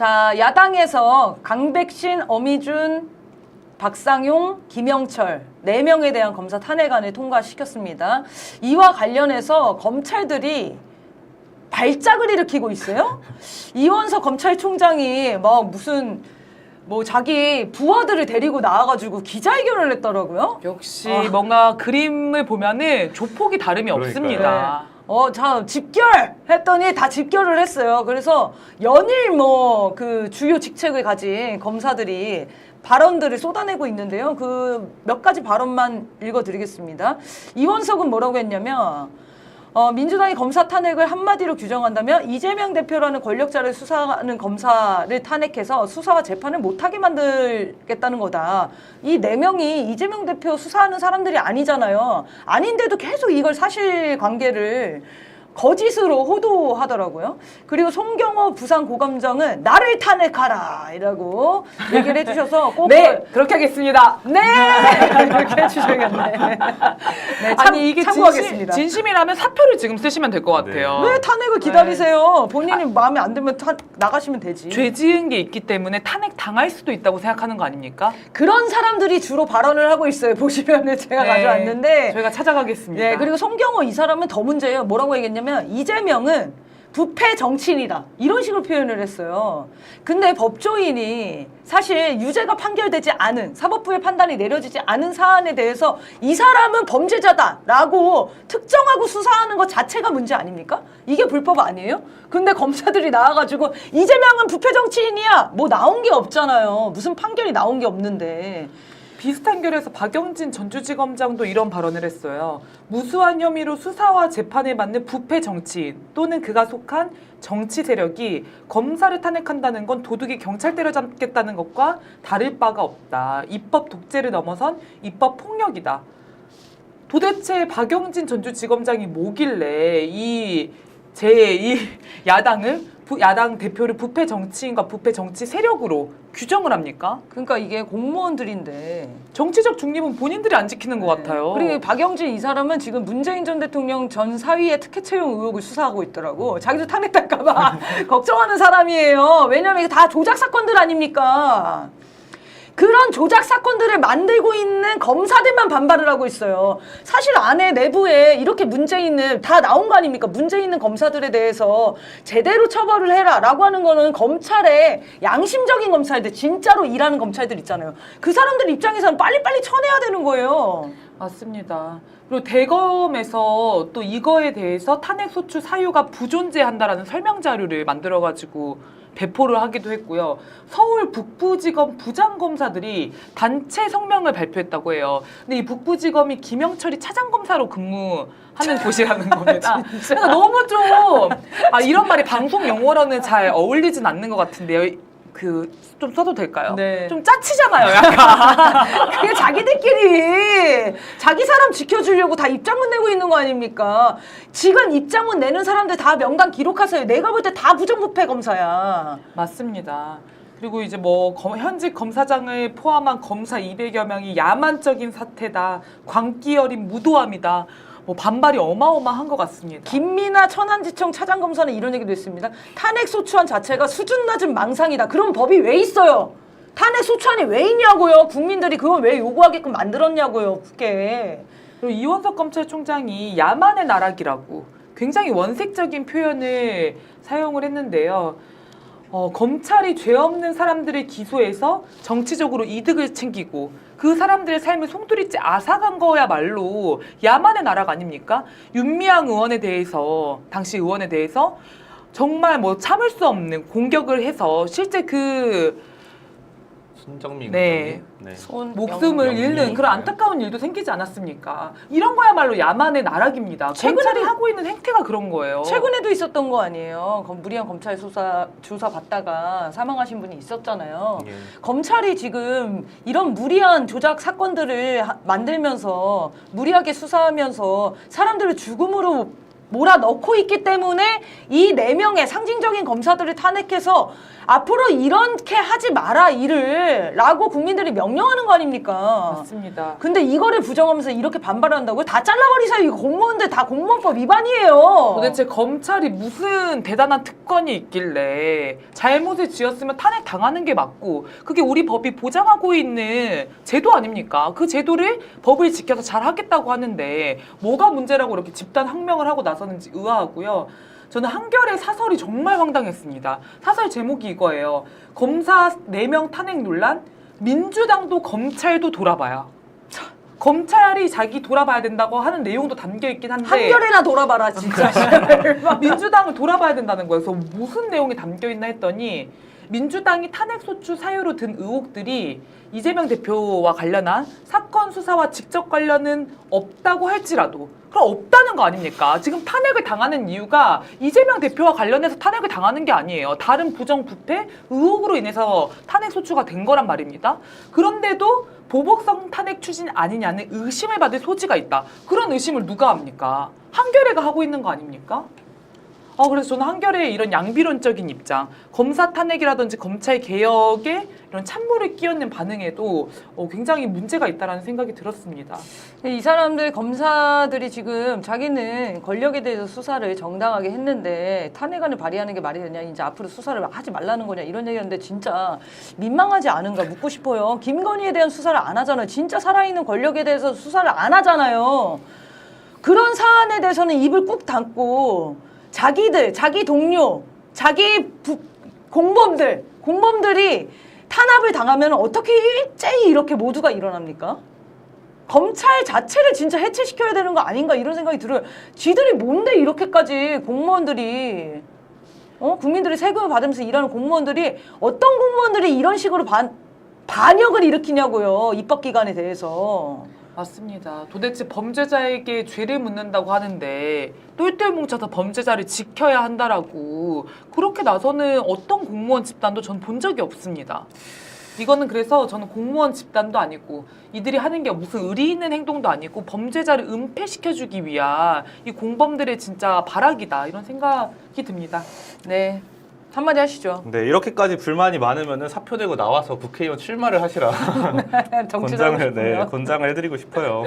자, 야당에서 강백신, 어미준, 박상용, 김영철 4명에 대한 검사 탄핵안을 통과시켰습니다. 이와 관련해서 검찰들이 발작을 일으키고 있어요. 이원석 검찰총장이 막 무슨 자기 부하들을 데리고 나와가지고 기자회견을 했더라고요. 역시 뭔가 그림을 보면은 조폭이 다름이 없습니다. 자, 집결! 했더니 다 집결을 했어요. 그래서 연일 그 주요 직책을 가진 검사들이 발언들을 쏟아내고 있는데요. 그 몇 가지 발언만 읽어드리겠습니다. 이원석은 뭐라고 했냐면, 민주당이 검사 탄핵을 한마디로 규정한다면 이재명 대표라는 권력자를 수사하는 검사를 탄핵해서 수사와 재판을 못하게 만들겠다는 거다. 이 4명이 이재명 대표 수사하는 사람들이 아니잖아요. 아닌데도 계속 이걸 사실관계를 거짓으로 호도하더라고요. 그리고 송경호 부산고검장은 나를 탄핵하라 이라고 얘기를 해주셔서 꼭 네, 그렇게 하겠습니다. 네! 그렇게 해주셔야겠네. 네, 아니 이게 참고하겠습니다. 진심이라면 사표를 지금 쓰시면 될 것 같아요. 왜 탄핵을 기다리세요? 본인이 마음에 안 들면 나가시면 되지. 죄 지은 게 있기 때문에 탄핵 당할 수도 있다고 생각하는 거 아닙니까? 그런 사람들이 주로 발언을 하고 있어요. 보시면은 제가 가져왔는데. 저희가 찾아가겠습니다. 네, 그리고 송경호 이 사람은 더 문제예요. 뭐라고 얘기했냐면 이재명은 부패 정치인이다. 이런 식으로 표현을 했어요. 근데 법조인이 사실 유죄가 판결되지 않은 사법부의 판단이 내려지지 않은 사안에 대해서 이 사람은 범죄자다라고 특정하고 수사하는 것 자체가 문제 아닙니까? 이게 불법 아니에요? 근데 검사들이 나와가지고 이재명은 부패 정치인이야. 나온 게 없잖아요. 무슨 판결이 나온 게 없는데. 비슷한 결에서 박영진 전주지검장도 이런 발언을 했어요. 무수한 혐의로 수사와 재판에 맞는 부패 정치인 또는 그가 속한 정치 세력이 검사를 탄핵한다는 건 도둑이 경찰 때려잡겠다는 것과 다를 바가 없다. 입법 독재를 넘어선 입법 폭력이다. 도대체 박영진 전주지검장이 뭐길래 이 야당 대표를 부패 정치인과 부패 정치 세력으로 규정을 합니까? 그러니까 이게 공무원들인데 정치적 중립은 본인들이 안 지키는 것 같아요. 그리고 박영진 이 사람은 지금 문재인 전 대통령 전 사위의 특혜 채용 의혹을 수사하고 있더라고. 자기도 탄핵될까봐 걱정하는 사람이에요. 왜냐면 이게 다 조작 사건들 아닙니까? 그런 조작 사건들을 만들고 있는 검사들만 반발을 하고 있어요. 사실 안에 내부에 이렇게 문제 있는 다 나온 거 아닙니까? 문제 있는 검사들에 대해서 제대로 처벌을 해라 라고 하는 거는 검찰의 양심적인 검찰들, 진짜로 일하는 검찰들 있잖아요. 그 사람들 입장에서는 빨리빨리 쳐내야 되는 거예요. 맞습니다. 그리고 대검에서 또 이거에 대해서 탄핵소추 사유가 부존재한다라는 설명 자료를 만들어가지고 배포를 하기도 했고요. 서울 북부지검 부장검사들이 단체 성명을 발표했다고 해요. 근데 이 북부지검이 김영철이 차장검사로 근무하는 곳이라는 겁니다. 그러니까 너무 좀 이런 말이 방송 용어로는 잘 어울리진 않는 것 같은데요. 좀 써도 될까요? 네. 좀 짜치잖아요, 약간. 그게 자기들끼리 자기 사람 지켜주려고 다 입장문 내고 있는 거 아닙니까? 지금 입장문 내는 사람들 다 명단 기록하세요. 내가 볼 때 다 부정부패 검사야. 맞습니다. 그리고 이제 현직 검사장을 포함한 검사 200여 명이 야만적인 사태다. 광기 어린 무도함이다. 반발이 어마어마한 것 같습니다. 김민아 천안지청 차장검사는 이런 얘기도 했습니다. 탄핵소추안 자체가 수준 낮은 망상이다. 그럼 법이 왜 있어요? 탄핵소추안이 왜 있냐고요? 국민들이 그걸 왜 요구하게끔 만들었냐고요, 국회에. 그리고 이원석 검찰총장이 야만의 나락이라고 굉장히 원색적인 표현을 사용을 했는데요. 검찰이 죄 없는 사람들을 기소해서 정치적으로 이득을 챙기고 그 사람들의 삶을 송두리째 앗아간 거야말로 야만의 나라가 아닙니까? 윤미향 의원에 대해서 당시 의원에 대해서 정말 참을 수 없는 공격을 해서 실제 손정민 네. 목숨을 잃는 영민. 그런 안타까운 일도 생기지 않았습니까? 이런 거야말로 야만의 나락입니다. 검찰이 하고 있는 행태가 그런 거예요. 최근에도 있었던 거 아니에요. 무리한 검찰 조사 받다가 사망하신 분이 있었잖아요. 예. 검찰이 지금 이런 무리한 조작 사건들을 만들면서 무리하게 수사하면서 사람들을 죽음으로 몰아넣고 있기 때문에 이 4명의 상징적인 검사들을 탄핵해서 앞으로 이렇게 하지 마라 일을 라고 국민들이 명령하는 거 아닙니까? 맞습니다. 근데 이거를 부정하면서 이렇게 반발한다고요? 다 잘라버리세요. 이거 공무원들 다 공무원법 위반이에요. 도대체 검찰이 무슨 대단한 특권이 있길래 잘못을 지었으면 탄핵 당하는 게 맞고 그게 우리 법이 보장하고 있는 제도 아닙니까? 그 제도를 법을 지켜서 잘 하겠다고 하는데 뭐가 문제라고 이렇게 집단 항명을 하고 나서는지 의아하고요. 저는 한겨레 사설이 정말 황당했습니다. 사설 제목이 이거예요. 검사 4명 탄핵 논란, 민주당도 검찰도 돌아봐야. 검찰이 자기 돌아봐야 된다고 하는 내용도 담겨 있긴 한데 한겨레나 돌아봐라 진짜. 민주당을 돌아봐야 된다는 거예요. 그래서 무슨 내용이 담겨 있나 했더니 민주당이 탄핵소추 사유로 든 의혹들이 이재명 대표와 관련한 사건 수사와 직접 관련은 없다고 할지라도 그럼 없다는 거 아닙니까? 지금 탄핵을 당하는 이유가 이재명 대표와 관련해서 탄핵을 당하는 게 아니에요. 다른 부정부패 의혹으로 인해서 탄핵소추가 된 거란 말입니다. 그런데도 보복성 탄핵 추진 아니냐는 의심을 받을 소지가 있다. 그런 의심을 누가 합니까? 한겨레가 하고 있는 거 아닙니까? 그래서 저는 한겨레의 이런 양비론적인 입장, 검사 탄핵이라든지 검찰 개혁에 이런 찬물을 끼얹는 반응에도 굉장히 문제가 있다라는 생각이 들었습니다. 이 사람들 검사들이 지금 자기는 권력에 대해서 수사를 정당하게 했는데 탄핵안을 발의하는 게 말이 되냐, 이제 앞으로 수사를 하지 말라는 거냐 이런 얘기하는데 진짜 민망하지 않은가 묻고 싶어요. 김건희에 대한 수사를 안 하잖아요. 진짜 살아있는 권력에 대해서 수사를 안 하잖아요. 그런 사안에 대해서는 입을 꾹 닫고 자기들, 자기 동료, 자기 공범들이 탄압을 당하면 어떻게 일제히 이렇게 모두가 일어납니까? 검찰 자체를 진짜 해체시켜야 되는 거 아닌가 이런 생각이 들어요. 지들이 뭔데 이렇게까지 공무원들이 국민들이 세금을 받으면서 일하는 공무원들이 어떤 공무원들이 이런 식으로 반역을 일으키냐고요. 입법기관에 대해서. 맞습니다. 도대체 범죄자에게 죄를 묻는다고 하는데 똘똘 뭉쳐서 범죄자를 지켜야 한다라고 그렇게 나서는 어떤 공무원 집단도 전 본 적이 없습니다. 이거는 그래서 저는 공무원 집단도 아니고 이들이 하는 게 무슨 의리 있는 행동도 아니고 범죄자를 은폐시켜주기 위한 이 공범들의 진짜 발악이다 이런 생각이 듭니다. 네. 한마디 하시죠. 네, 이렇게까지 불만이 많으면 사표 내고 나와서 국회의원 출마를 하시라 정치를 하고 권장을 싶군요. 권장을 해드리고 싶어요.